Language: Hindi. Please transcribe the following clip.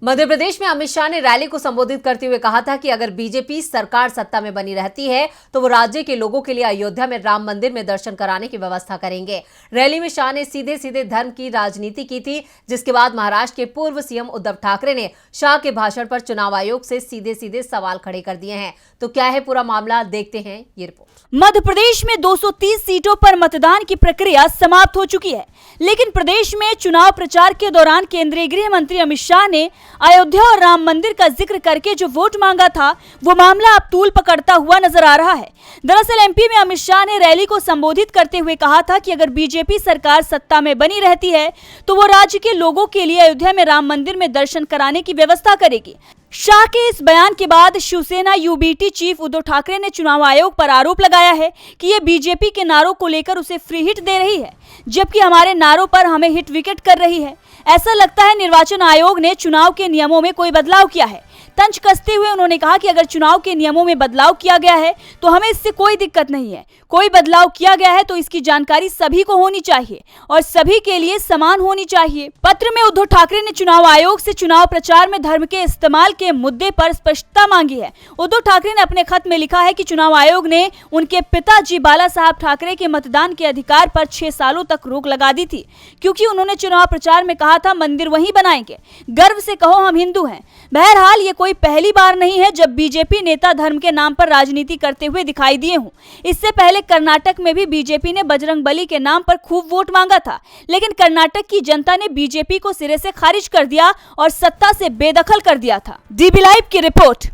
मध्य प्रदेश में अमित शाह ने रैली को संबोधित करते हुए कहा था कि अगर बीजेपी सरकार सत्ता में बनी रहती है तो वो राज्य के लोगों के लिए अयोध्या में राम मंदिर में दर्शन कराने की व्यवस्था करेंगे। रैली में शाह ने सीधे सीधे धर्म की राजनीति की थी, जिसके बाद महाराष्ट्र के पूर्व सीएम उद्धव ठाकरे ने शाह के भाषण पर चुनाव आयोग से सीधे सीधे सवाल खड़े कर दिए हैं। तो क्या है पूरा मामला, देखते हैं ये रिपोर्ट। मध्य प्रदेश में 230 सीटों पर मतदान की प्रक्रिया समाप्त हो चुकी है, लेकिन प्रदेश में चुनाव प्रचार के दौरान केंद्रीय गृह मंत्री अमित शाह ने अयोध्या और राम मंदिर का जिक्र करके जो वोट मांगा था, वो मामला अब तूल पकड़ता हुआ नजर आ रहा है। दरअसल एमपी में अमित शाह ने रैली को संबोधित करते हुए कहा था कि अगर बीजेपी सरकार सत्ता में बनी रहती है तो वो राज्य के लोगों के लिए अयोध्या में राम मंदिर में दर्शन कराने की व्यवस्था करेगी। शाह के इस बयान के बाद शिवसेना यूबीटी चीफ उद्धव ठाकरे ने चुनाव आयोग पर आरोप लगाया है कि ये बीजेपी के नारों को लेकर उसे फ्री हिट दे रही है, जबकि हमारे नारों पर हमें हिट विकेट कर रही है। ऐसा लगता है निर्वाचन आयोग ने चुनाव के नियमों में कोई बदलाव किया है। तंज कसते हुए उन्होंने कहा कि अगर चुनाव के नियमों में बदलाव किया गया है तो हमें इससे कोई दिक्कत नहीं है। कोई बदलाव किया गया है तो इसकी जानकारी सभी को होनी चाहिए और सभी के लिए समान होनी चाहिए। पत्र में उद्धव ठाकरे ने चुनाव आयोग से चुनाव प्रचार में धर्म के इस्तेमाल के मुद्दे पर स्पष्टता मांगी है। उद्धव ठाकरे ने अपने खत में लिखा है कि चुनाव आयोग ने उनके पिताजी बाला साहब ठाकरे के मतदान के अधिकार पर 6 सालों तक रोक लगा दी थी, क्योंकि उन्होंने चुनाव प्रचार में कहा था मंदिर वहीं बनाएंगे, गर्व से कहो हम हिंदू हैं। बहरहाल ये कोई पहली बार नहीं है जब बीजेपी नेता धर्म के नाम पर राजनीति करते हुए दिखाई दिए हों। इससे पहले कर्नाटक में भी बीजेपी ने बजरंगबली के नाम पर खूब वोट मांगा था, लेकिन कर्नाटक की जनता ने बीजेपी को सिरे से खारिज कर दिया और सत्ता से बेदखल कर दिया था। डीबी लाइव की रिपोर्ट।